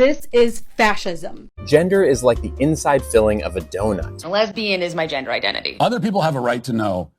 This is fascism. Gender is like the inside filling of a donut. A lesbian is my gender identity. Other people have a right to know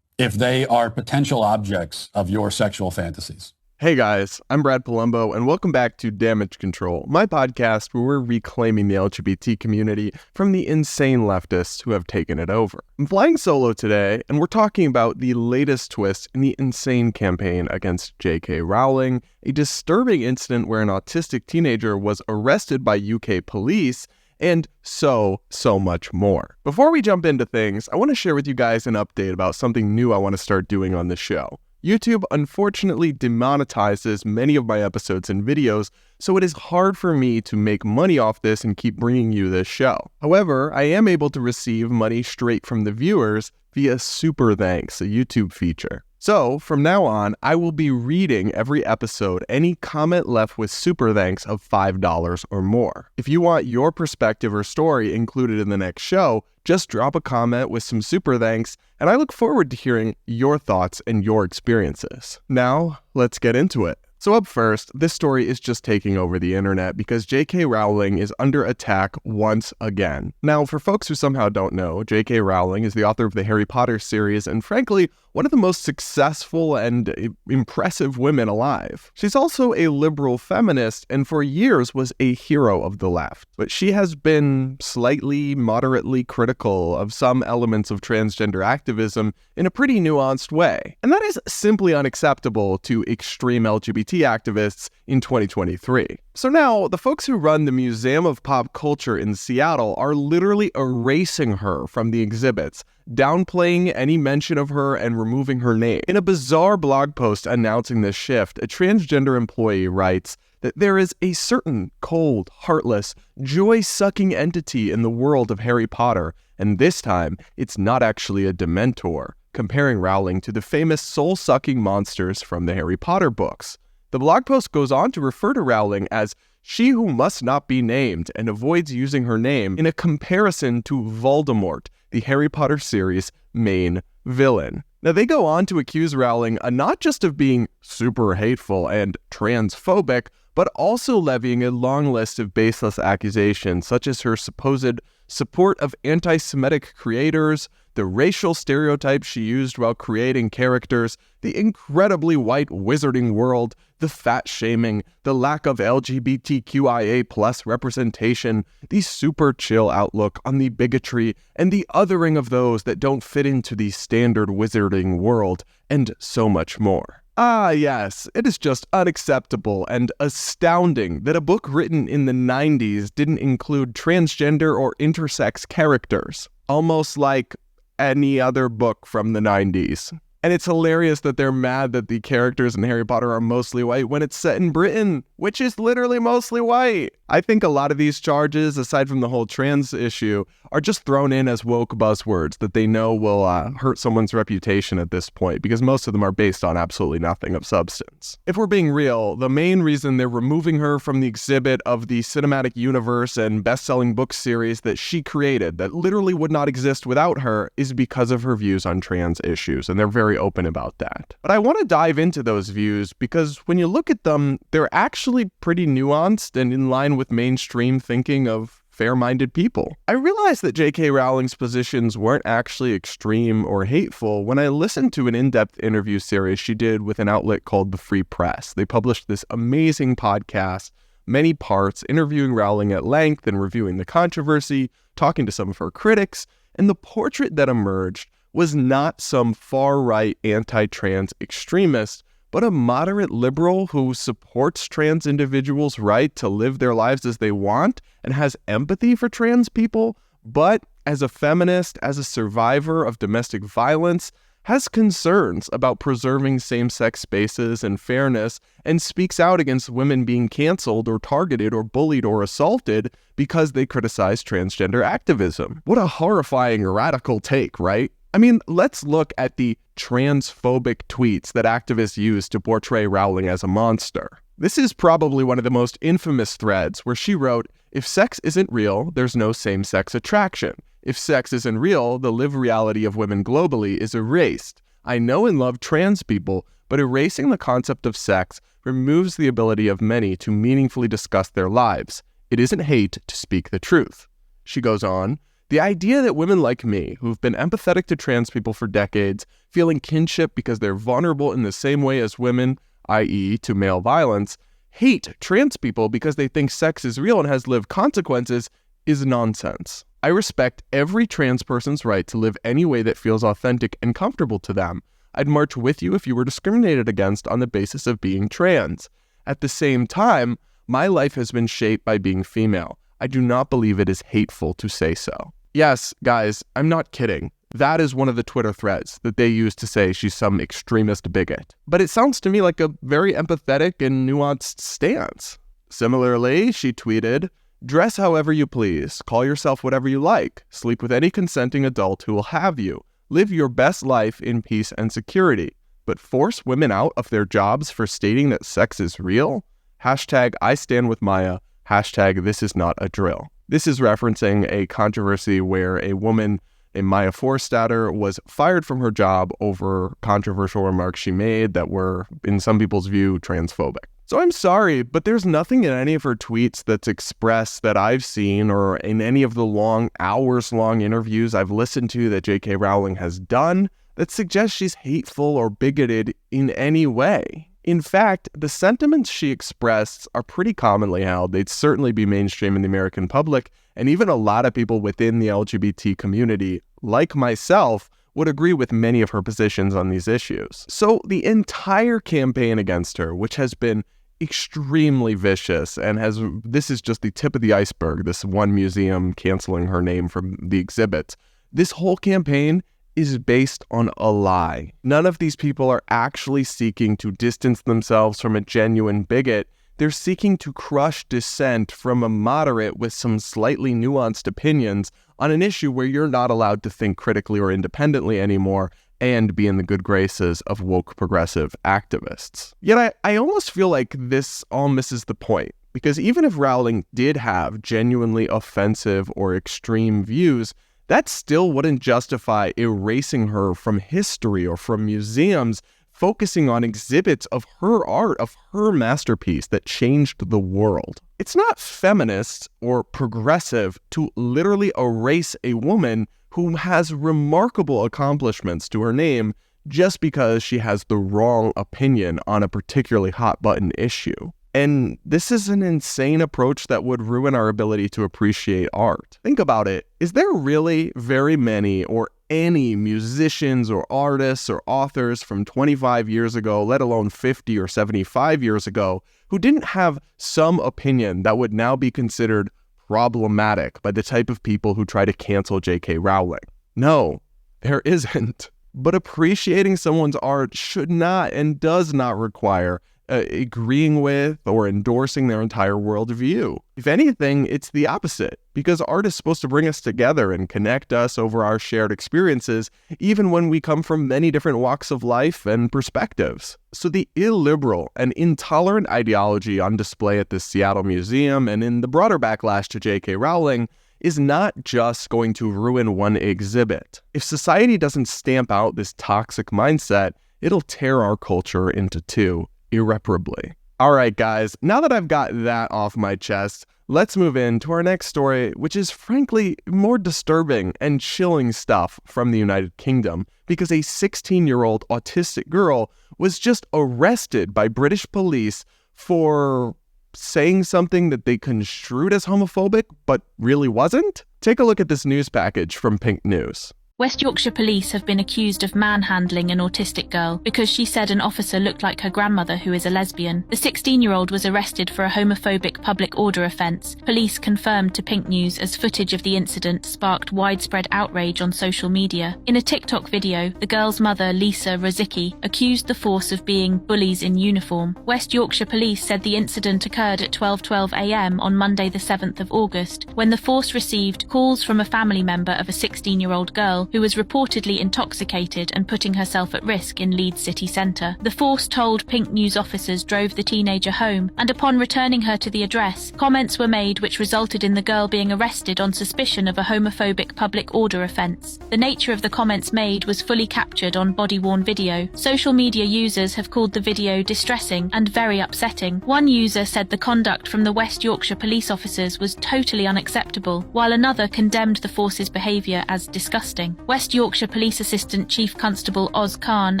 if they are potential objects of your sexual fantasies. Hey guys, I'm Brad Polumbo, and welcome back to Damage Control, my podcast where we're reclaiming the LGBT community from the insane leftists who have taken it over. I'm flying solo today, and we're talking about the latest twist in the insane campaign against JK Rowling, a disturbing incident where an autistic teenager was arrested by UK police, and so much more. Before we jump into things, I want to share with you guys an update about something new I want to start doing on the show. YouTube unfortunately demonetizes many of my episodes and videos, so it is hard for me to make money off this and keep bringing you this show. However, I am able to receive money straight from the viewers via Super Thanks, a YouTube feature. So, from now on, I will be reading every episode any comment left with Super Thanks of $5 or more. If you want your perspective or story included in the next show, just drop a comment with some Super Thanks, and I look forward to hearing your thoughts and your experiences. Now, let's get into it. So up first, this story is just taking over the internet because JK Rowling is under attack once again. Now, for folks who somehow don't know, JK Rowling is the author of the Harry Potter series and frankly, one of the most successful and impressive women alive. She's also a liberal feminist and for years was a hero of the left. But she has been slightly, moderately critical of some elements of transgender activism in a pretty nuanced way. And that is simply unacceptable to extreme LGBT activists in 2023. So now, the folks who run the Museum of Pop Culture in Seattle are literally erasing her from the exhibits, downplaying any mention of her and removing her name. In a bizarre blog post announcing this shift, a transgender employee writes that there is a certain cold, heartless, joy-sucking entity in the world of Harry Potter, and this time, it's not actually a Dementor, comparing Rowling to the famous soul-sucking monsters from the Harry Potter books. The blog post goes on to refer to Rowling as she who must not be named and avoids using her name in a comparison to Voldemort, the Harry Potter series' main villain. Now, they go on to accuse Rowling not just of being super hateful and transphobic, but also levying a long list of baseless accusations, such as her supposed support of anti-Semitic creators, the racial stereotypes she used while creating characters, the incredibly white wizarding world, the fat shaming, the lack of LGBTQIA+ representation, the super chill outlook on the bigotry, and the othering of those that don't fit into the standard wizarding world, and so much more. Ah, yes, it is just unacceptable and astounding that a book written in the 90s didn't include transgender or intersex characters, almost like any other book from the 90s. And it's hilarious that they're mad that the characters in Harry Potter are mostly white when it's set in Britain, which is literally mostly white. I think a lot of these charges, aside from the whole trans issue, are just thrown in as woke buzzwords that they know will hurt someone's reputation at this point, because most of them are based on absolutely nothing of substance. If we're being real, the main reason they're removing her from the exhibit of the cinematic universe and best-selling book series that she created, that literally would not exist without her, is because of her views on trans issues, and they're very open about that. But I want to dive into those views because when you look at them, they're actually pretty nuanced and in line with mainstream thinking of fair-minded people. I realized that JK Rowling's positions weren't actually extreme or hateful when I listened to an in-depth interview series she did with an outlet called The Free Press. They published this amazing podcast, many parts, interviewing Rowling at length and reviewing the controversy, talking to some of her critics, and the portrait that emerged was not some far-right anti-trans extremist, but a moderate liberal who supports trans individuals' right to live their lives as they want and has empathy for trans people, but as a feminist, as a survivor of domestic violence, has concerns about preserving same-sex spaces and fairness and speaks out against women being canceled or targeted or bullied or assaulted because they criticize transgender activism. What a horrifying radical take, right? I mean, let's look at the transphobic tweets that activists use to portray Rowling as a monster. This is probably one of the most infamous threads where she wrote, "If sex isn't real, there's no same-sex attraction. If sex isn't real, the lived reality of women globally is erased. I know and love trans people, but erasing the concept of sex removes the ability of many to meaningfully discuss their lives. It isn't hate to speak the truth. She goes on, the idea that women like me, who've been empathetic to trans people for decades, feeling kinship because they're vulnerable in the same way as women, i.e. to male violence, hate trans people because they think sex is real and has lived consequences, is nonsense. I respect every trans person's right to live any way that feels authentic and comfortable to them. I'd march with you if you were discriminated against on the basis of being trans. At the same time, my life has been shaped by being female. I do not believe it is hateful to say so. Yes, guys, I'm not kidding. That is one of the Twitter threads that they use to say she's some extremist bigot. But it sounds to me like a very empathetic and nuanced stance. Similarly, she tweeted, dress however you please, call yourself whatever you like, sleep with any consenting adult who will have you, live your best life in peace and security, but force women out of their jobs for stating that sex is real? Hashtag I stand with Maya, hashtag this is not a drill. This is referencing a controversy where a woman, a Maya Forstater, was fired from her job over controversial remarks she made that were, in some people's view, transphobic. So I'm sorry, but there's nothing in any of her tweets that's expressed that I've seen or in any of the long, hours-long interviews I've listened to that JK Rowling has done that suggests she's hateful or bigoted in any way. In fact, the sentiments she expressed are pretty commonly held. They'd certainly be mainstream in the American public, and even a lot of people within the LGBT community, like myself, would agree with many of her positions on these issues. So the entire campaign against her, which has been extremely vicious and this is just the tip of the iceberg, this one museum canceling her name from the exhibit, this whole campaign is based on a lie. None of these people are actually seeking to distance themselves from a genuine bigot. They're seeking to crush dissent from a moderate with some slightly nuanced opinions on an issue where you're not allowed to think critically or independently anymore and be in the good graces of woke progressive activists. Yet I almost feel like this all misses the point, because even if Rowling did have genuinely offensive or extreme views, that still wouldn't justify erasing her from history or from museums, focusing on exhibits of her art, of her masterpiece that changed the world. It's not feminist or progressive to literally erase a woman who has remarkable accomplishments to her name just because she has the wrong opinion on a particularly hot-button issue. And this is an insane approach that would ruin our ability to appreciate art. Think about it. Is there really very many or any musicians or artists or authors from 25 years ago, let alone 50 or 75 years ago, who didn't have some opinion that would now be considered problematic by the type of people who try to cancel JK Rowling? No, there isn't. But appreciating someone's art should not and does not require agreeing with or endorsing their entire worldview. If anything, it's the opposite, because art is supposed to bring us together and connect us over our shared experiences, even when we come from many different walks of life and perspectives. So the illiberal and intolerant ideology on display at the Seattle Museum and in the broader backlash to JK Rowling is not just going to ruin one exhibit. If society doesn't stamp out this toxic mindset, it'll tear our culture into two irreparably. All right, guys, now that I've got that off my chest, let's move into our next story, which is frankly more disturbing and chilling stuff from the United Kingdom, because a 16-year-old autistic girl was just arrested by British police for saying something that they construed as homophobic, but really wasn't? Take a look at this news package from Pink News. West Yorkshire police have been accused of manhandling an autistic girl because she said an officer looked like her grandmother, who is a lesbian. The 16-year-old was arrested for a homophobic public order offence. Police confirmed to Pink News as footage of the incident sparked widespread outrage on social media. In a TikTok video, the girl's mother, Lisa Rozicki, accused the force of being bullies in uniform. West Yorkshire police said the incident occurred at 12:12 a.m. on Monday the 7th of August, when the force received calls from a family member of a 16-year-old girl girl who was reportedly intoxicated and putting herself at risk in Leeds city centre. The force told Pink News officers drove the teenager home, and upon returning her to the address, comments were made which resulted in the girl being arrested on suspicion of a homophobic public order offence. The nature of the comments made was fully captured on body-worn video. Social media users have called the video distressing and very upsetting. One user said the conduct from the West Yorkshire police officers was totally unacceptable, while another condemned the force's behaviour as disgusting. West Yorkshire Police Assistant Chief Constable Oz Khan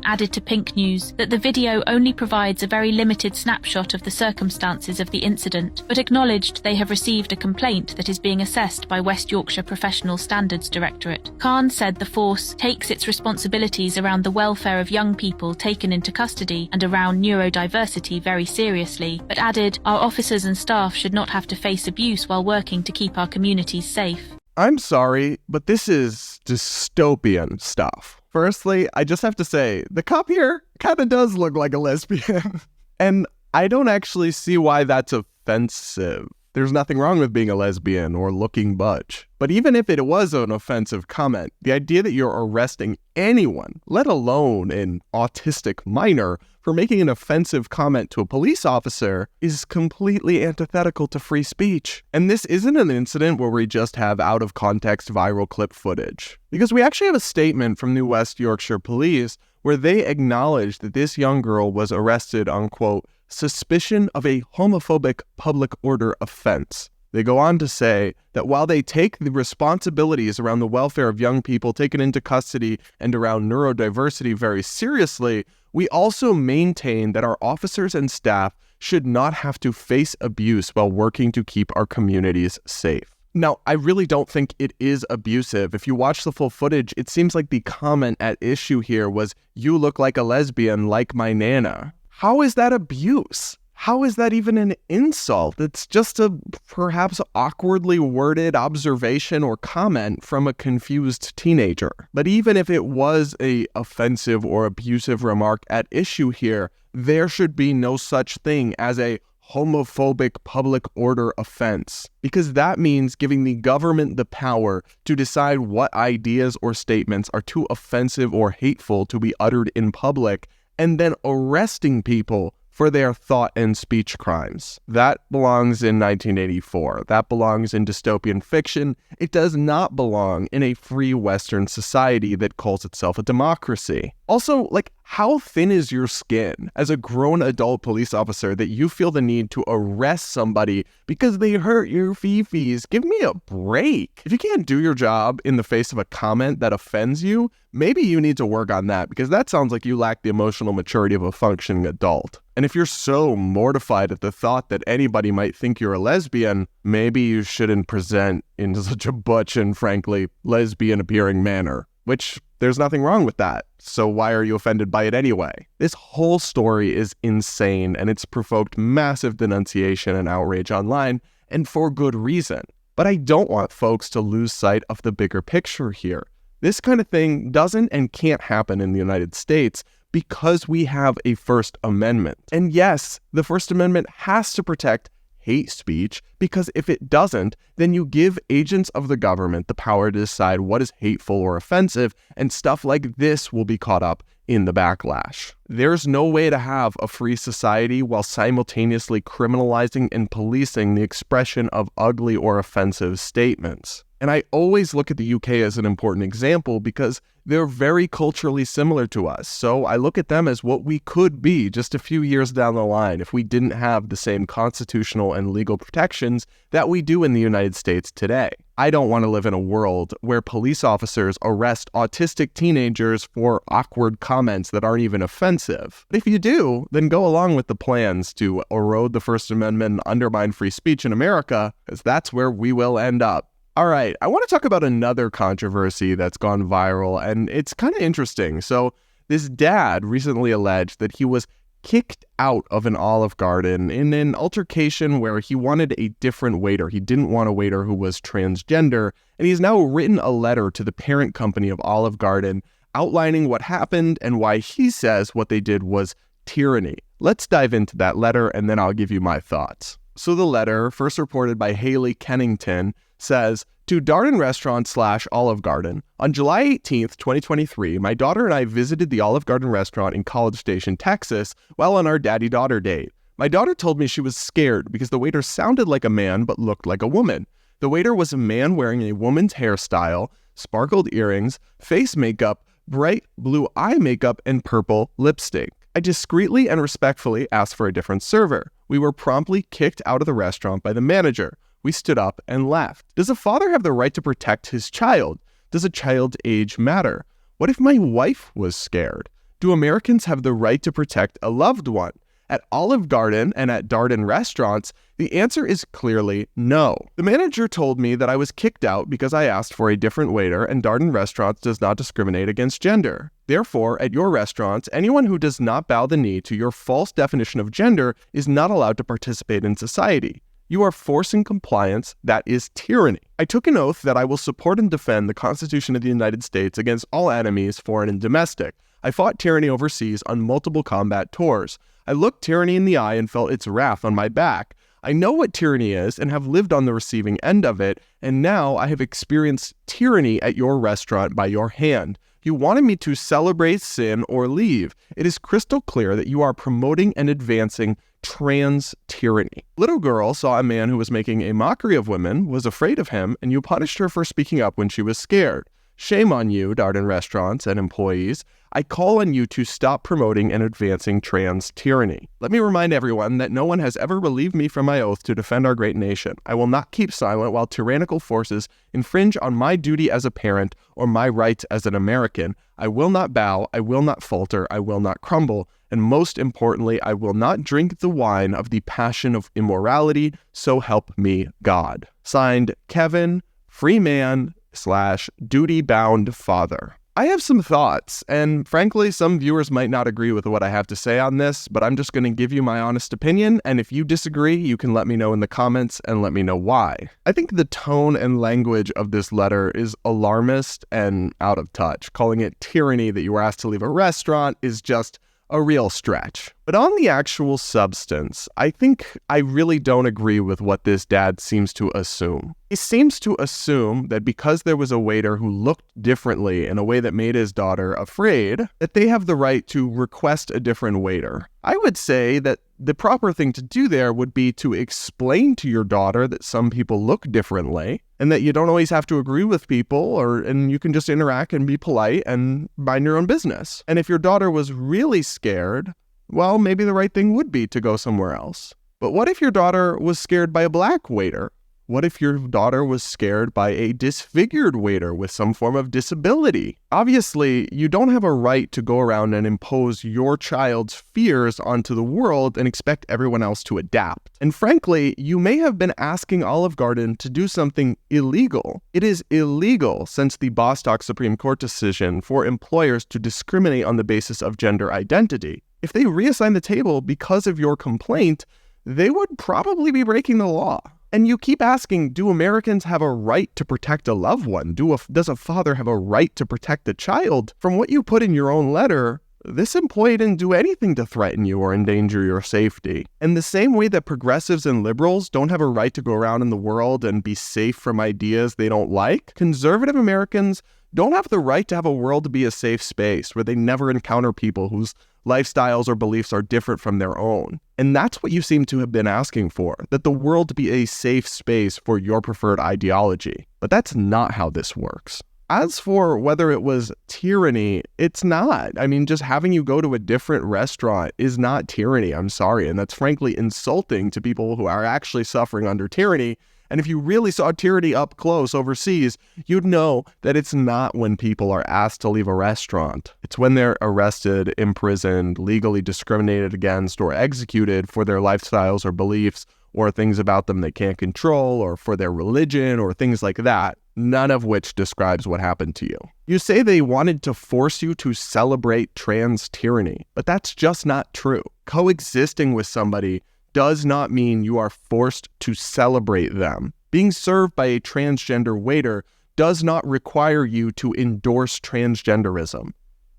added to Pink News that the video only provides a very limited snapshot of the circumstances of the incident, but acknowledged they have received a complaint that is being assessed by West Yorkshire Professional Standards Directorate. Khan said the force takes its responsibilities around the welfare of young people taken into custody and around neurodiversity very seriously, but added, "Our officers and staff should not have to face abuse while working to keep our communities safe." I'm sorry, but this is dystopian stuff. Firstly, I just have to say, the cop here kind of does look like a lesbian. And I don't actually see why that's offensive. There's nothing wrong with being a lesbian or looking butch. But even if it was an offensive comment, the idea that you're arresting anyone, let alone an autistic minor, for making an offensive comment to a police officer is completely antithetical to free speech. And this isn't an incident where we just have out-of-context viral clip footage. Because we actually have a statement from the West Yorkshire Police where they acknowledge that this young girl was arrested on, quote, suspicion of a homophobic public order offense. They go on to say that while they take the responsibilities around the welfare of young people taken into custody and around neurodiversity very seriously, we also maintain that our officers and staff should not have to face abuse while working to keep our communities safe. Now, I really don't think it is abusive. If you watch the full footage, it seems like the comment at issue here was, "You look like a lesbian, like my Nana." How is that abuse? How is that even an insult? It's just a perhaps awkwardly worded observation or comment from a confused teenager. But even if it was an offensive or abusive remark at issue here, there should be no such thing as a homophobic public order offense, because that means giving the government the power to decide what ideas or statements are too offensive or hateful to be uttered in public, and then arresting people for their thought and speech crimes. That belongs in 1984. That belongs in dystopian fiction. It does not belong in a free Western society that calls itself a democracy. Also, how thin is your skin as a grown adult police officer that you feel the need to arrest somebody because they hurt your fifis? Give me a break. If you can't do your job in the face of a comment that offends you, maybe you need to work on that, because that sounds like you lack the emotional maturity of a functioning adult. And if you're so mortified at the thought that anybody might think you're a lesbian, maybe you shouldn't present in such a butch and frankly lesbian-appearing manner. Which, there's nothing wrong with that. So why are you offended by it anyway? This whole story is insane, and it's provoked massive denunciation and outrage online, and for good reason. But I don't want folks to lose sight of the bigger picture here. This kind of thing doesn't and can't happen in the United States because we have a First Amendment. And yes, the First Amendment has to protect hate speech, because if it doesn't, then you give agents of the government the power to decide what is hateful or offensive, and stuff like this will be caught up in the backlash. There's no way to have a free society while simultaneously criminalizing and policing the expression of ugly or offensive statements. And I always look at the UK as an important example because they're very culturally similar to us. So I look at them as what we could be just a few years down the line if we didn't have the same constitutional and legal protections that we do in the United States today. I don't want to live in a world where police officers arrest autistic teenagers for awkward comments that aren't even offensive. But if you do, then go along with the plans to erode the First Amendment and undermine free speech in America, because that's where we will end up. All right, I want to talk about another controversy that's gone viral, and it's kind of interesting. So this dad recently alleged that he was kicked out of an Olive Garden in an altercation where he wanted a different waiter. He didn't want a waiter who was transgender, and he's now written a letter to the parent company of Olive Garden outlining what happened and why he says what they did was tyranny. Let's dive into that letter, and then I'll give you my thoughts. So the letter, first reported by Haley Kennington, says, to Darden Restaurant / Olive Garden. On July 18th, 2023, my daughter and I visited the Olive Garden restaurant in College Station, Texas, while on our daddy-daughter date. My daughter told me she was scared because the waiter sounded like a man but looked like a woman. The waiter was a man wearing a woman's hairstyle, sparkled earrings, face makeup, bright blue eye makeup, and purple lipstick. I discreetly and respectfully asked for a different server. We were promptly kicked out of the restaurant by the manager. We stood up and left. Does a father have the right to protect his child? Does a child's age matter? What if my wife was scared? Do Americans have the right to protect a loved one? At Olive Garden and at Darden restaurants, the answer is clearly no. The manager told me that I was kicked out because I asked for a different waiter, and Darden restaurants does not discriminate against gender. Therefore, at your restaurants, anyone who does not bow the knee to your false definition of gender is not allowed to participate in society. You are forcing compliance. That is tyranny. I took an oath that I will support and defend the Constitution of the United States against all enemies, foreign and domestic. I fought tyranny overseas on multiple combat tours. I looked tyranny in the eye and felt its wrath on my back. I know what tyranny is and have lived on the receiving end of it, and now I have experienced tyranny at your restaurant by your hand. You wanted me to celebrate sin or leave. It is crystal clear that you are promoting and advancing trans tyranny. Little girl saw a man who was making a mockery of women, was afraid of him, and you punished her for speaking up when she was scared. Shame on you, Darden restaurants and employees. I call on you to stop promoting and advancing trans tyranny. Let me remind everyone that no one has ever relieved me from my oath to defend our great nation. I will not keep silent while tyrannical forces infringe on my duty as a parent or my rights as an American. I will not bow, I will not falter, I will not crumble, and most importantly, I will not drink the wine of the passion of immorality, so help me God. Signed, Kevin, free man / duty-bound father. I have some thoughts, and frankly, some viewers might not agree with what I have to say on this, but I'm just going to give you my honest opinion, and if you disagree, you can let me know in the comments and let me know why. I think the tone and language of this letter is alarmist and out of touch. Calling it tyranny that you were asked to leave a restaurant is just a real stretch. But on the actual substance, I think I really don't agree with what this dad seems to assume. He seems to assume that because there was a waiter who looked differently in a way that made his daughter afraid, that they have the right to request a different waiter. I would say that the proper thing to do there would be to explain to your daughter that some people look differently and that you don't always have to agree with people, and you can just interact and be polite and mind your own business. And if your daughter was really scared, well, maybe the right thing would be to go somewhere else. But what if your daughter was scared by a black waiter? What if your daughter was scared by a disfigured waiter with some form of disability? Obviously, you don't have a right to go around and impose your child's fears onto the world and expect everyone else to adapt. And frankly, you may have been asking Olive Garden to do something illegal. It is illegal since the Bostock Supreme Court decision for employers to discriminate on the basis of gender identity. If they reassign the table because of your complaint, they would probably be breaking the law. And you keep asking, do Americans have a right to protect a loved one? Does a father have a right to protect a child? From what you put in your own letter, this employee didn't do anything to threaten you or endanger your safety. And the same way that progressives and liberals don't have a right to go around in the world and be safe from ideas they don't like, conservative Americans don't have the right to have a world to be a safe space where they never encounter people whose lifestyles or beliefs are different from their own. And that's what you seem to have been asking for, that the world be a safe space for your preferred ideology. But that's not how this works. As for whether it was tyranny, it's not. I mean, just having you go to a different restaurant is not tyranny, I'm sorry. And that's frankly insulting to people who are actually suffering under tyranny. And if you really saw tyranny up close overseas, you'd know that it's not when people are asked to leave a restaurant. It's when they're arrested, imprisoned, legally discriminated against, or executed for their lifestyles or beliefs, or things about them they can't control, or for their religion, or things like that, none of which describes what happened to you. You say they wanted to force you to celebrate trans tyranny, but that's just not true. Coexisting with somebody does not mean you are forced to celebrate them. Being served by a transgender waiter does not require you to endorse transgenderism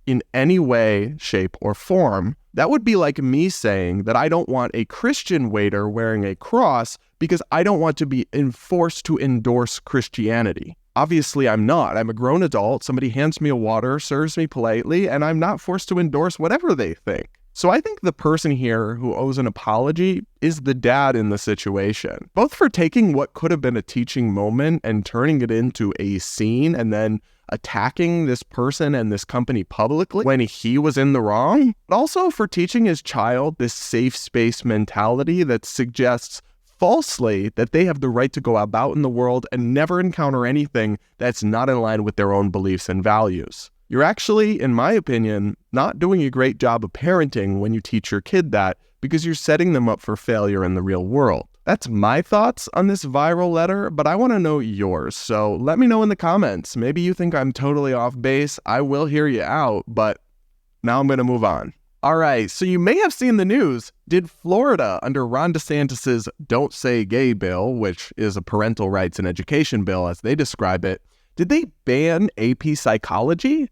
in any way, shape, or form. That would be like me saying that I don't want a Christian waiter wearing a cross because I don't want to be enforced to endorse Christianity. Obviously, I'm not. I'm a grown adult. Somebody hands me a water, serves me politely, and I'm not forced to endorse whatever they think. So I think the person here who owes an apology is the dad in the situation, both for taking what could have been a teaching moment and turning it into a scene and then attacking this person and this company publicly when he was in the wrong, but also for teaching his child this safe space mentality that suggests falsely that they have the right to go about in the world and never encounter anything that's not in line with their own beliefs and values. You're actually, in my opinion, not doing a great job of parenting when you teach your kid that because you're setting them up for failure in the real world. That's my thoughts on this viral letter, but I want to know yours, so let me know in the comments. Maybe you think I'm totally off base. I will hear you out, but now I'm going to move on. All right, so you may have seen the news. Did Florida, under Ron DeSantis' Don't Say Gay bill, which is a parental rights and education bill as they describe it, did they ban AP psychology?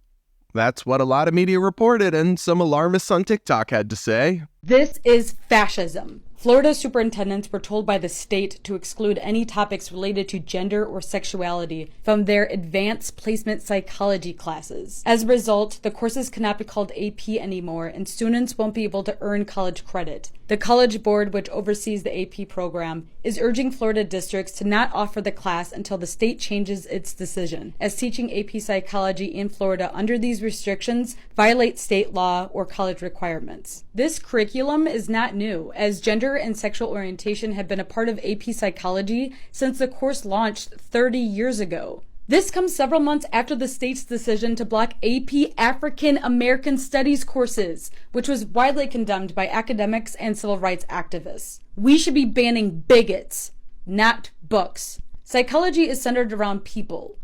That's what a lot of media reported and some alarmists on TikTok had to say. This is fascism. Florida superintendents were told by the state to exclude any topics related to gender or sexuality from their advanced placement psychology classes. As a result, the courses cannot be called AP anymore, and students won't be able to earn college credit. The College Board, which oversees the AP program, is urging Florida districts to not offer the class until the state changes its decision, as teaching AP psychology in Florida under these restrictions violates state law or college requirements. This curriculum is not new, as gender and sexual orientation have been a part of AP psychology since the course launched 30 years ago. This comes several months after the state's decision to block AP African American Studies courses, which was widely condemned by academics and civil rights activists. We should be banning bigots, not books. Psychology is centered around people.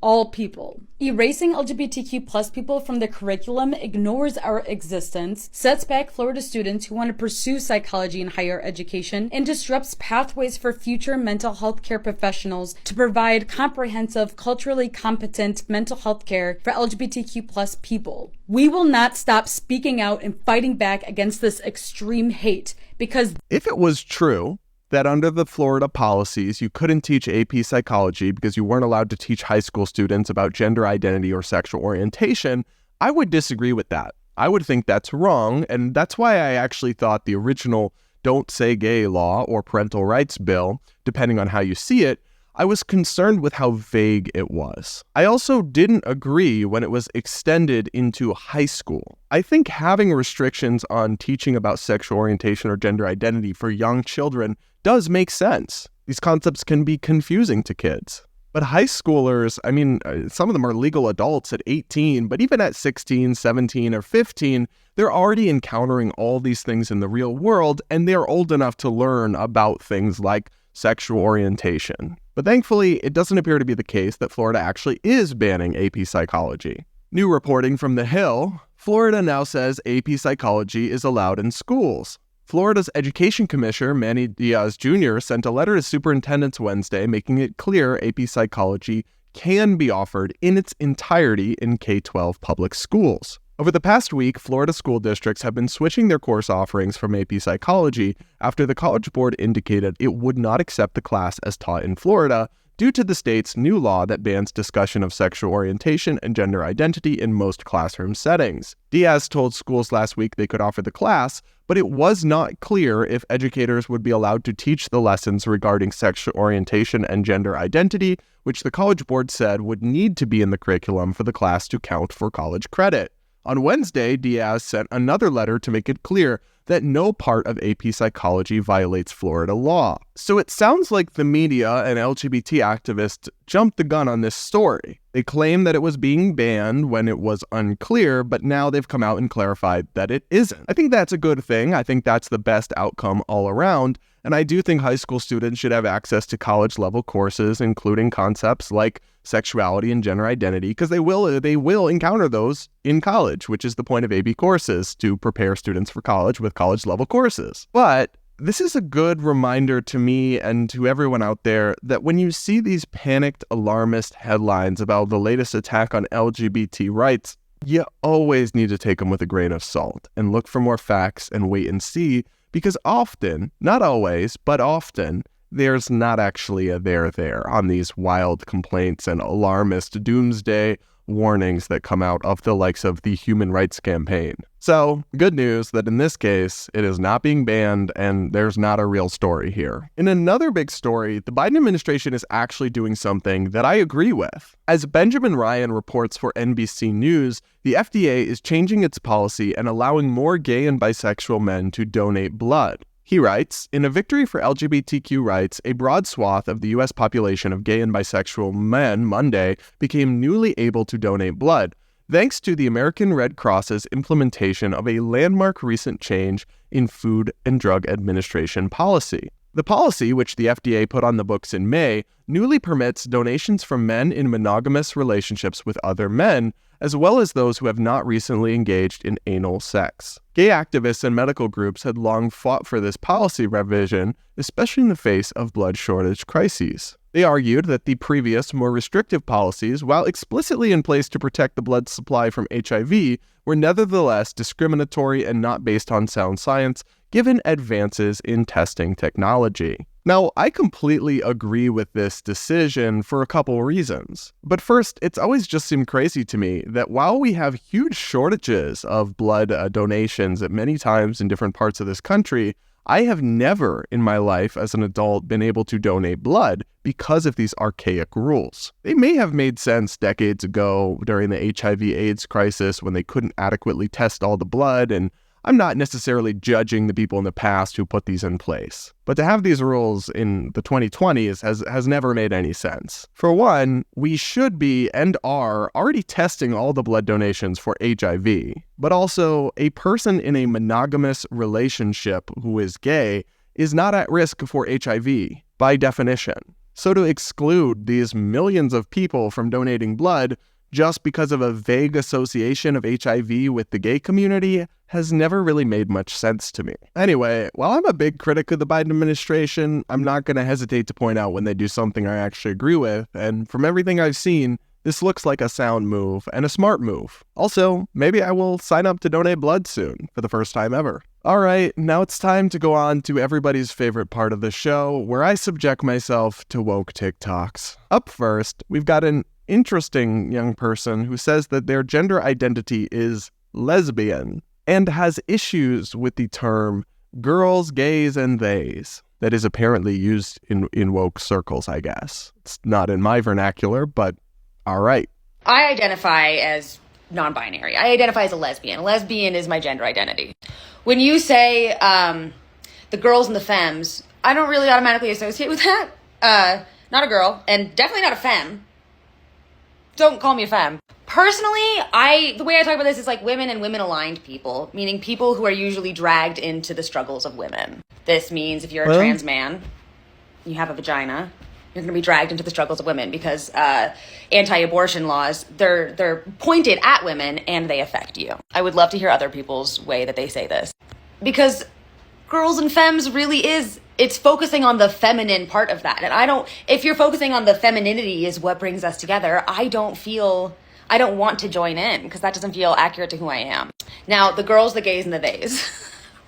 All people. Erasing LGBTQ plus people from the curriculum ignores our existence, sets back Florida students who want to pursue psychology in higher education, and disrupts pathways for future mental health care professionals to provide comprehensive, culturally competent mental health care for LGBTQ plus people. We will not stop speaking out and fighting back against this extreme hate because if it was true that under the Florida policies, you couldn't teach AP psychology because you weren't allowed to teach high school students about gender identity or sexual orientation, I would disagree with that. I would think that's wrong, and that's why I actually thought the original Don't Say Gay law or parental rights bill, depending on how you see it, I was concerned with how vague it was. I also didn't agree when it was extended into high school. I think having restrictions on teaching about sexual orientation or gender identity for young children does make sense. These concepts can be confusing to kids. But high schoolers, I mean, some of them are legal adults at 18, but even at 16, 17, or 15, they're already encountering all these things in the real world, and they're old enough to learn about things like sexual orientation. But thankfully, it doesn't appear to be the case that Florida actually is banning AP psychology. New reporting from The Hill, Florida now says AP psychology is allowed in schools. Florida's Education Commissioner, Manny Diaz Jr., sent a letter to superintendents Wednesday making it clear AP psychology can be offered in its entirety in K-12 public schools. Over the past week, Florida school districts have been switching their course offerings from AP psychology after the College Board indicated it would not accept the class as taught in Florida due to the state's new law that bans discussion of sexual orientation and gender identity in most classroom settings. Diaz told schools last week they could offer the class, but it was not clear if educators would be allowed to teach the lessons regarding sexual orientation and gender identity, which the College Board said would need to be in the curriculum for the class to count for college credit. On Wednesday, Diaz sent another letter to make it clear that no part of AP psychology violates Florida law. So it sounds like the media and LGBT activists jumped the gun on this story. They claim that it was being banned when it was unclear, but now they've come out and clarified that it isn't. I think that's a good thing. I think that's the best outcome all around. And I do think high school students should have access to college-level courses, including concepts like sexuality and gender identity, because they will encounter those in college, which is the point of AP courses, to prepare students for college with college-level courses. But this is a good reminder to me and to everyone out there that when you see these panicked, alarmist headlines about the latest attack on LGBT rights, you always need to take them with a grain of salt and look for more facts and wait and see, because often, not always, but often, there's not actually a there on these wild complaints and alarmist doomsday warnings that come out of the likes of the Human Rights Campaign. So, good news that in this case, it is not being banned and there's not a real story here. In another big story, the Biden administration is actually doing something that I agree with. As Benjamin Ryan reports for NBC News, the FDA is changing its policy and allowing more gay and bisexual men to donate blood. He writes, in a victory for LGBTQ rights, a broad swath of the U.S. population of gay and bisexual men Monday became newly able to donate blood, thanks to the American Red Cross's implementation of a landmark recent change in Food and Drug Administration policy. The policy, which the FDA put on the books in May, newly permits donations from men in monogamous relationships with other men, as well as those who have not recently engaged in anal sex. Gay activists and medical groups had long fought for this policy revision, especially in the face of blood shortage crises. They argued that the previous, more restrictive policies, while explicitly in place to protect the blood supply from HIV, were nevertheless discriminatory and not based on sound science, given advances in testing technology. Now, I completely agree with this decision for a couple reasons. But first, it's always just seemed crazy to me that while we have huge shortages of blood donations at many times in different parts of this country, I have never in my life as an adult been able to donate blood because of these archaic rules. They may have made sense decades ago during the HIV/AIDS crisis when they couldn't adequately test all the blood, and I'm not necessarily judging the people in the past who put these in place. But to have these rules in the 2020s has never made any sense. For one, we should be and are already testing all the blood donations for HIV. But also, a person in a monogamous relationship who is gay is not at risk for HIV, by definition. So to exclude these millions of people from donating blood just because of a vague association of HIV with the gay community has never really made much sense to me. Anyway, while I'm a big critic of the Biden administration, I'm not going to hesitate to point out when they do something I actually agree with, and from everything I've seen, this looks like a sound move and a smart move. Also, maybe I will sign up to donate blood soon, for the first time ever. Alright, now it's time to go on to everybody's favorite part of the show, where I subject myself to woke TikToks. Up first, we've got an interesting young person who says that their gender identity is lesbian and has issues with the term girls, gays, and theys that is apparently used in woke circles, I guess. It's not in my vernacular, but all right. I identify as non-binary. I identify as a lesbian. A lesbian is my gender identity. When you say the girls and the femmes, I don't really automatically associate with that. Not a girl, and definitely not a femme. Don't call me a femme. Personally, the way I talk about this is like women and women-aligned people, meaning people who are usually dragged into the struggles of women. This means if you're a trans man, you have a vagina, you're going to be dragged into the struggles of women because anti-abortion laws, they're pointed at women and they affect you. I would love to hear other people's way that they say this. Because girls and femmes really is, it's focusing on the feminine part of that. And if you're focusing on the femininity is what brings us together, I don't want to join in because that doesn't feel accurate to who I am. Now, the girls, the gays, and the theys,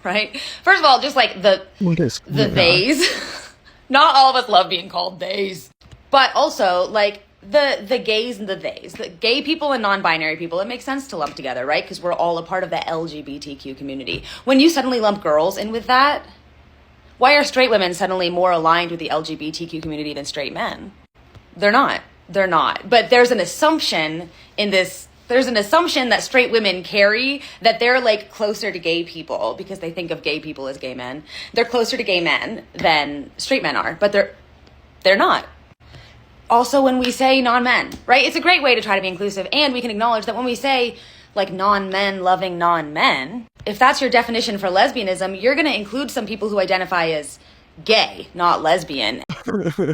right? First of all, just like the theys. Not all of us love being called theys. But also, like, the gays and the theys. The gay people and non-binary people, it makes sense to lump together, right? Because we're all a part of the LGBTQ community. When you suddenly lump girls in with that, why are straight women suddenly more aligned with the LGBTQ community than straight men? They're not. But there's an assumption that straight women carry that they're like closer to gay people because they think of gay people as gay men. They're closer to gay men than straight men are, but they're not. Also, when we say non-men, right? It's a great way to try to be inclusive, and we can acknowledge that when we say like non-men loving non-men, if that's your definition for lesbianism, you're going to include some people who identify as gay, not lesbian.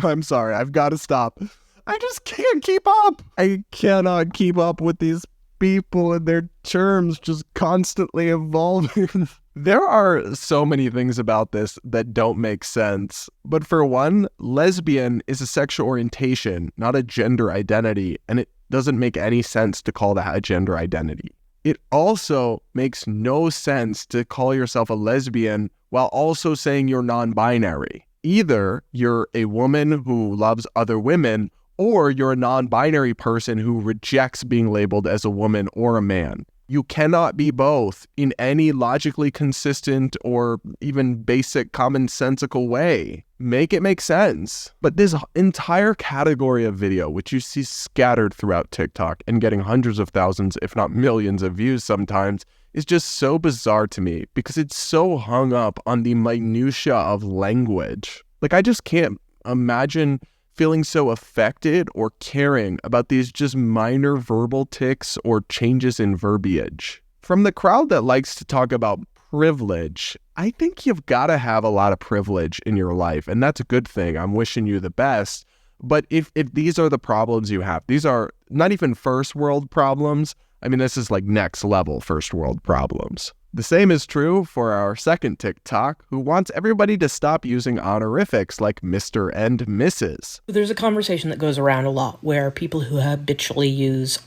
I'm sorry, I've got to stop. I just can't keep up. I cannot keep up with these people and their terms just constantly evolving. There are so many things about this that don't make sense. But for one, lesbian is a sexual orientation, not a gender identity, and it doesn't make any sense to call that a gender identity. It also makes no sense to call yourself a lesbian while also saying you're non-binary. Either you're a woman who loves other women, or you're a non-binary person who rejects being labeled as a woman or a man. You cannot be both in any logically consistent or even basic commonsensical way. Make it make sense. But this entire category of video, which you see scattered throughout TikTok and getting hundreds of thousands, if not millions of views sometimes, is just so bizarre to me because it's so hung up on the minutia of language. Like, I just can't imagine feeling so affected or caring about these just minor verbal tics or changes in verbiage. From the crowd that likes to talk about privilege, I think you've got to have a lot of privilege in your life, and that's a good thing. I'm wishing you the best. But if these are the problems you have, these are not even first world problems. I mean, this is like next level first world problems. The same is true for our second TikTok, who wants everybody to stop using honorifics like Mr. and Mrs. There's a conversation that goes around a lot where people who habitually use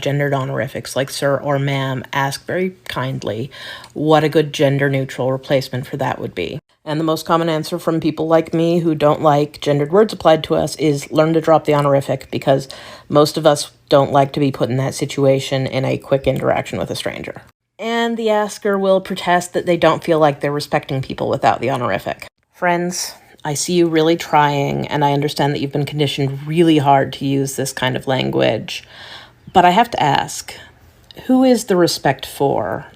gendered honorifics like sir or ma'am ask very kindly what a good gender-neutral replacement for that would be. And the most common answer from people like me who don't like gendered words applied to us is learn to drop the honorific, because most of us don't like to be put in that situation in a quick interaction with a stranger. And the asker will protest that they don't feel like they're respecting people without the honorific. Friends, I see you really trying, and I understand that you've been conditioned really hard to use this kind of language. But I have to ask, who is the respect for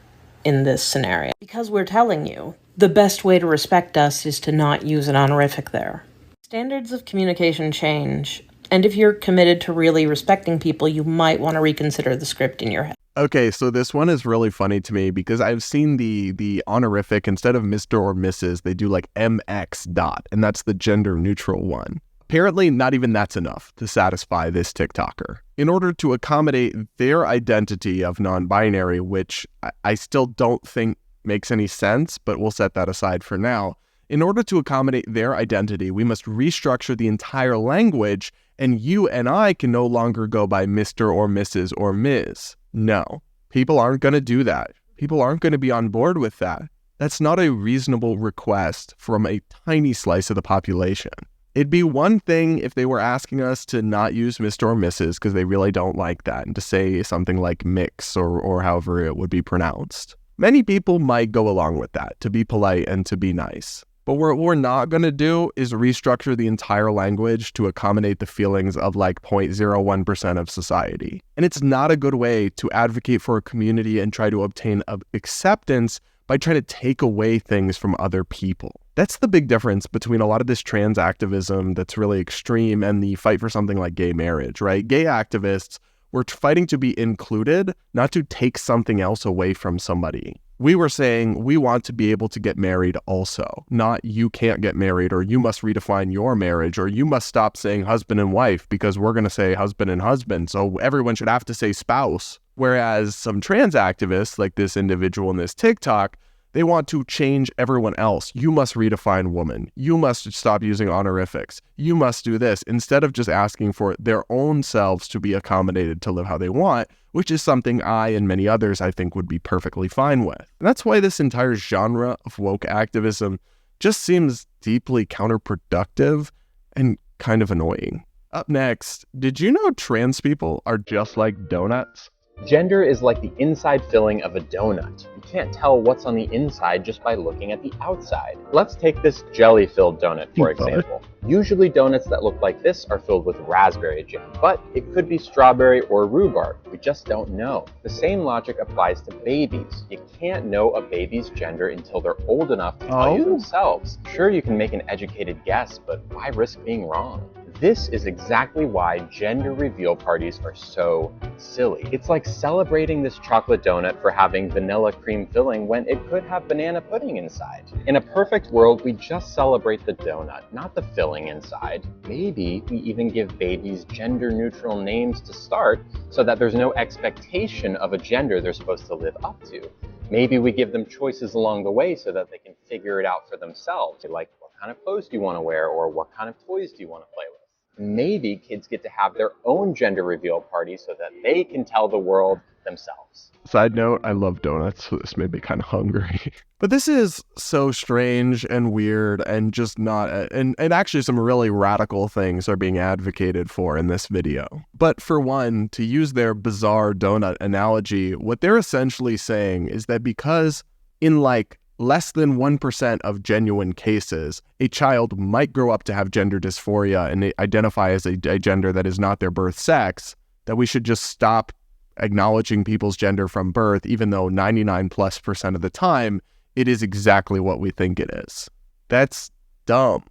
in this scenario? Because we're telling you, the best way to respect us is to not use an honorific there. Standards of communication change, and if you're committed to really respecting people, you might want to reconsider the script in your head. Okay, so this one is really funny to me because I've seen the honorific, instead of Mr. or Mrs., they do like MX dot, and that's the gender neutral one. Apparently, not even that's enough to satisfy this TikToker. In order to accommodate their identity of non-binary, which I still don't think makes any sense, but we'll set that aside for now. In order to accommodate their identity, we must restructure the entire language, and you and I can no longer go by Mr. or Mrs. or Ms. No, people aren't going to do that. People aren't going to be on board with that. That's not a reasonable request from a tiny slice of the population. It'd be one thing if they were asking us to not use Mr. or Mrs. because they really don't like that, and to say something like mix or however it would be pronounced. Many people might go along with that, to be polite and to be nice. But what we're not going to do is restructure the entire language to accommodate the feelings of like 0.01% of society. And it's not a good way to advocate for a community and try to obtain acceptance by trying to take away things from other people. That's the big difference between a lot of this trans activism that's really extreme and the fight for something like gay marriage, right? Gay activists were fighting to be included, not to take something else away from somebody. We were saying we want to be able to get married also, not you can't get married, or you must redefine your marriage, or you must stop saying husband and wife because we're going to say husband and husband, so everyone should have to say spouse. Whereas some trans activists, like this individual in this TikTok, they want to change everyone else. You must redefine woman. You must stop using honorifics. You must do this, instead of just asking for their own selves to be accommodated to live how they want, which is something I and many others I think would be perfectly fine with. And that's why this entire genre of woke activism just seems deeply counterproductive and kind of annoying. Up next, did you know trans people are just like donuts? Gender is like the inside filling of a donut. You can't tell what's on the inside just by looking at the outside. Let's take this jelly-filled donut, for example. Usually donuts that look like this are filled with raspberry jam, but it could be strawberry or rhubarb. We just don't know. The same logic applies to babies. You can't know a baby's gender until they're old enough to tell you themselves. Sure, you can make an educated guess, but why risk being wrong? This is exactly why gender reveal parties are so silly. It's like celebrating this chocolate donut for having vanilla cream filling when it could have banana pudding inside. In a perfect world, we just celebrate the donut, not the filling inside. Maybe we even give babies gender-neutral names to start so that there's no expectation of a gender they're supposed to live up to. Maybe we give them choices along the way so that they can figure it out for themselves. Like, what kind of clothes do you want to wear, or what kind of toys do you want to play with? maybe kids get to have their own gender reveal party so that they can tell the world themselves. Side note, I love donuts, so this made me kind of hungry. But this is so strange and weird and just not, and actually some really radical things are being advocated for in this video. But for one, to use their bizarre donut analogy, what they're essentially saying is that because in like less than 1% of genuine cases, a child might grow up to have gender dysphoria and identify as a gender that is not their birth sex, that we should just stop acknowledging people's gender from birth, even though 99+% of the time, it is exactly what we think it is. That's dumb.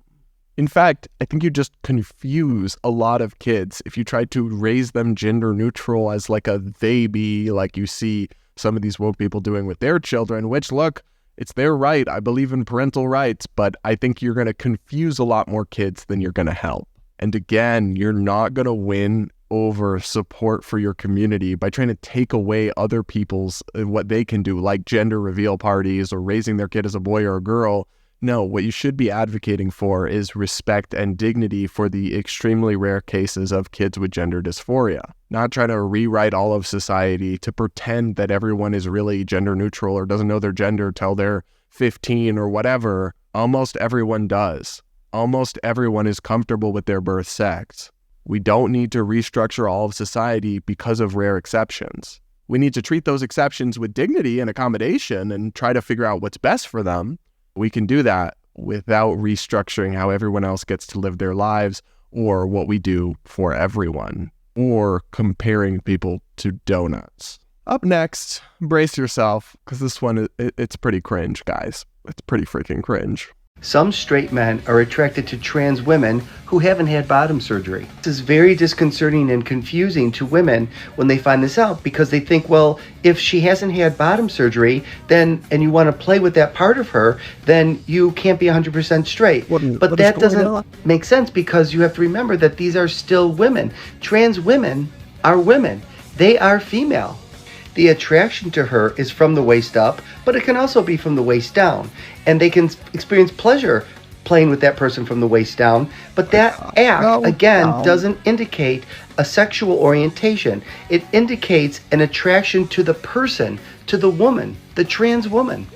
In fact, I think you just confuse a lot of kids if you try to raise them gender neutral as like a they be, like you see some of these woke people doing with their children, which, look, it's their right. I believe in parental rights, but I think you're going to confuse a lot more kids than you're going to help. And again, you're not going to win over support for your community by trying to take away other people's what they can do, like gender reveal parties or raising their kid as a boy or a girl. No, what you should be advocating for is respect and dignity for the extremely rare cases of kids with gender dysphoria. Not trying to rewrite all of society to pretend that everyone is really gender neutral or doesn't know their gender till they're 15 or whatever. Almost everyone does. Almost everyone is comfortable with their birth sex. We don't need to restructure all of society because of rare exceptions. We need to treat those exceptions with dignity and accommodation and try to figure out what's best for them. We can do that without restructuring how everyone else gets to live their lives or what we do for everyone, or comparing people to donuts. Up next, brace yourself, because this one, it's pretty cringe, guys. It's pretty freaking cringe. Some straight men are attracted to trans women who haven't had bottom surgery. This is very disconcerting and confusing to women when they find this out, because they think, well, if she hasn't had bottom surgery, then, and you want to play with that part of her, then you can't be 100% straight. But that doesn't make sense, because you have to remember that these are still women. Trans women are women. They are female. The attraction to her is from the waist up, but it can also be from the waist down. And they can experience pleasure playing with that person from the waist down. But that act, again, doesn't indicate a sexual orientation. It indicates an attraction to the person, to the woman, the trans woman.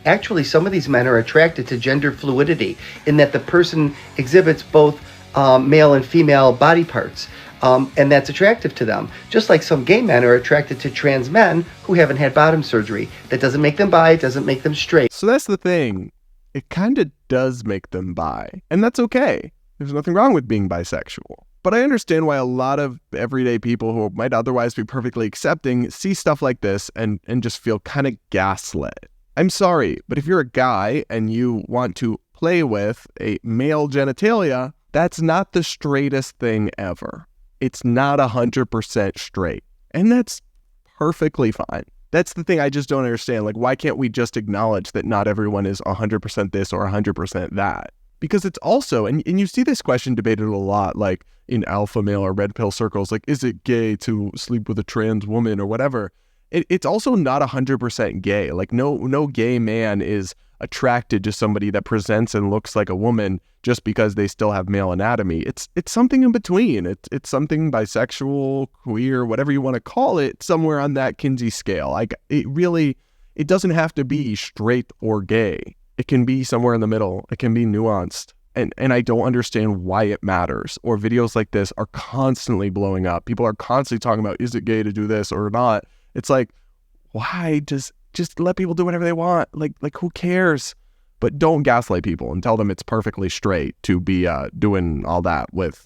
Actually, some of these men are attracted to gender fluidity, in that the person exhibits both male and female body parts. And that's attractive to them. Just like some gay men are attracted to trans men who haven't had bottom surgery. That doesn't make them bi, it doesn't make them straight. So that's the thing. It kind of does make them bi. And that's okay. There's nothing wrong with being bisexual. But I understand why a lot of everyday people who might otherwise be perfectly accepting see stuff like this and just feel kind of gaslit. I'm sorry, but if you're a guy and you want to play with a male genitalia, that's not the straightest thing ever. It's not 100% straight. And that's perfectly fine. That's the thing I just don't understand. Like, why can't we just acknowledge that not everyone is 100% this or 100% that? Because it's also, and you see this question debated a lot, like in alpha male or red pill circles, like, is it gay to sleep with a trans woman or whatever? It's also not 100% gay. Like, no gay man is attracted to somebody that presents and looks like a woman just because they still have male anatomy. It's something in between. It's something bisexual, queer, whatever you want to call it, somewhere on that Kinsey scale. Like, it doesn't have to be straight or gay. It can be somewhere in the middle. It can be nuanced. And I don't understand why it matters. Or videos like this are constantly blowing up. People are constantly talking about, is it gay to do this or not? It's like, why just let people do whatever they want? Like who cares? But don't gaslight people and tell them it's perfectly straight to be doing all that with,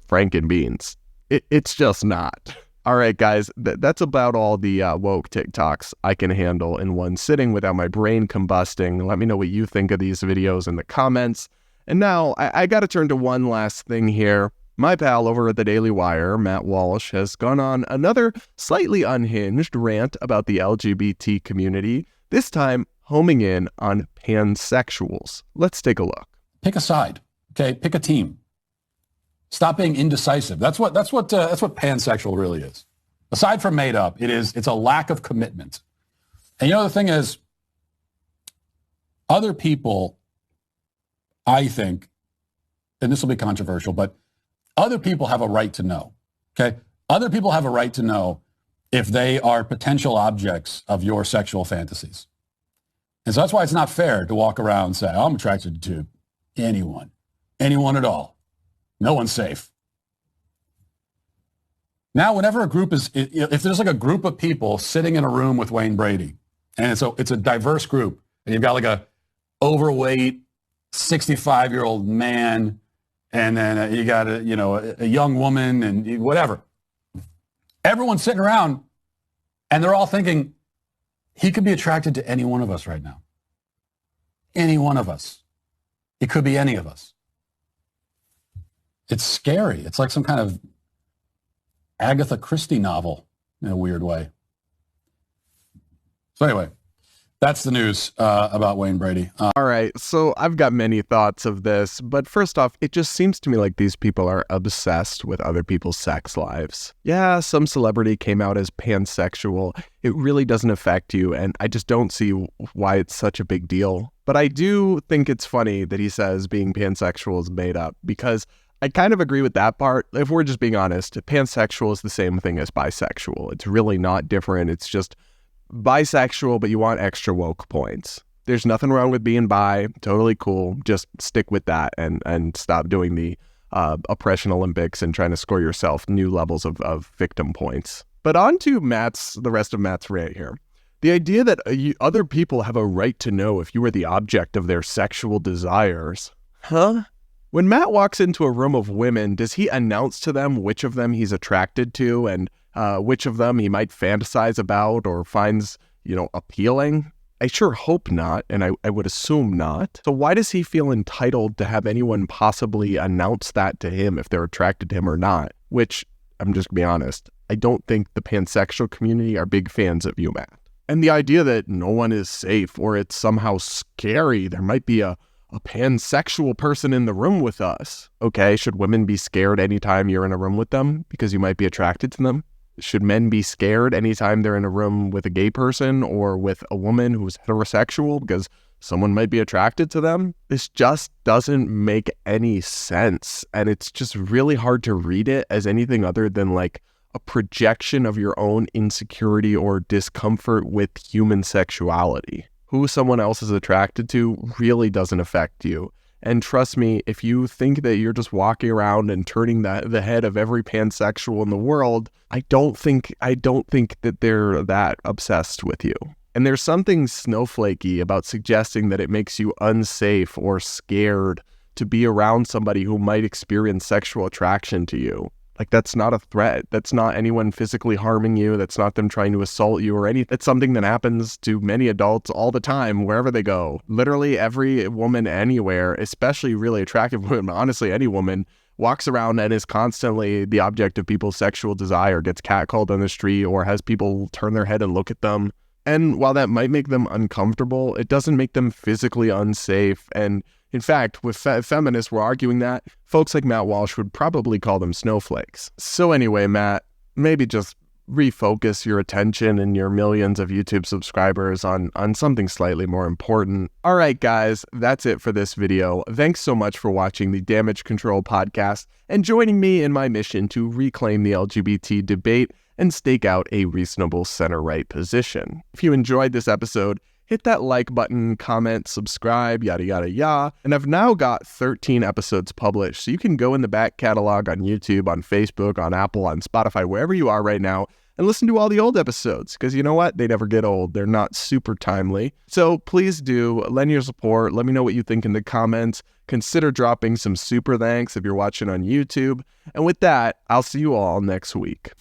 Franken beans. It's just not. All right, guys, that's about all the woke TikToks I can handle in one sitting without my brain combusting. Let me know what you think of these videos in the comments. And now I got to turn to one last thing here. My pal over at the Daily Wire, Matt Walsh, has gone on another slightly unhinged rant about the LGBT community, this time homing in on pansexuals. Let's take a look. Pick a side, okay? Pick a team. Stop being indecisive. That's what pansexual really is. Aside from made up, it's a lack of commitment. And the thing is, other people, I think, and this will be controversial, but other people have a right to know, okay? Other people have a right to know if they are potential objects of your sexual fantasies. And so that's why it's not fair to walk around and say, oh, I'm attracted to anyone at all. No one's safe. Now, whenever a group is, if there's like a group of people sitting in a room with Wayne Brady, and it's a diverse group, and you've got like a overweight 65-year-old man, and then you got a young woman and whatever. Everyone's sitting around and they're all thinking, he could be attracted to any one of us right now. Any one of us. It could be any of us. It's scary. It's like some kind of Agatha Christie novel in a weird way. So anyway, that's the news about Wayne Brady. All right, so I've got many thoughts of this, but first off, it just seems to me like these people are obsessed with other people's sex lives. Yeah, some celebrity came out as pansexual. It really doesn't affect you, and I just don't see why it's such a big deal. But I do think it's funny that he says being pansexual is made up, because I kind of agree with that part. If we're just being honest, pansexual is the same thing as bisexual. It's really not different. It's just bisexual, but you want extra woke points. There's nothing wrong with being bi. Totally cool. Just stick with that and stop doing the oppression Olympics and trying to score yourself new levels of victim points. But on to the rest of Matt's rant here. The idea that other people have a right to know if you are the object of their sexual desires. Huh? When Matt walks into a room of women, does he announce to them which of them he's attracted to and which of them he might fantasize about or finds, appealing? I sure hope not, and I would assume not. So why does he feel entitled to have anyone possibly announce that to him if they're attracted to him or not? Which, I'm just going to be honest, I don't think the pansexual community are big fans of you, Matt. And the idea that no one is safe or it's somehow scary, there might be a pansexual person in the room with us. Okay, should women be scared anytime you're in a room with them because you might be attracted to them? Should men be scared anytime they're in a room with a gay person or with a woman who's heterosexual because someone might be attracted to them? This just doesn't make any sense. And it's just really hard to read it as anything other than like a projection of your own insecurity or discomfort with human sexuality. Who someone else is attracted to really doesn't affect you. And trust me, if you think that you're just walking around and turning the head of every pansexual in the world, I don't think that they're that obsessed with you. And there's something snowflakey about suggesting that it makes you unsafe or scared to be around somebody who might experience sexual attraction to you. Like, that's not a threat. That's not anyone physically harming you. That's not them trying to assault you or anything. It's something that happens to many adults all the time, wherever they go. Literally every woman anywhere, especially really attractive women, honestly, any woman, walks around and is constantly the object of people's sexual desire, gets catcalled on the street, or has people turn their head and look at them. And while that might make them uncomfortable, it doesn't make them physically unsafe. And in fact, with feminists were arguing that, folks like Matt Walsh would probably call them snowflakes. So anyway, Matt, maybe just refocus your attention and your millions of YouTube subscribers on something slightly more important. All right, guys, that's it for this video. Thanks so much for watching the Damage Control podcast and joining me in my mission to reclaim the LGBT debate and stake out a reasonable center-right position. If you enjoyed this episode, hit that like button, comment, subscribe, yada, yada, yada. And I've now got 13 episodes published, so you can go in the back catalog on YouTube, on Facebook, on Apple, on Spotify, wherever you are right now, and listen to all the old episodes, because you know what? They never get old. They're not super timely. So please do lend your support. Let me know what you think in the comments. Consider dropping some super thanks if you're watching on YouTube. And with that, I'll see you all next week.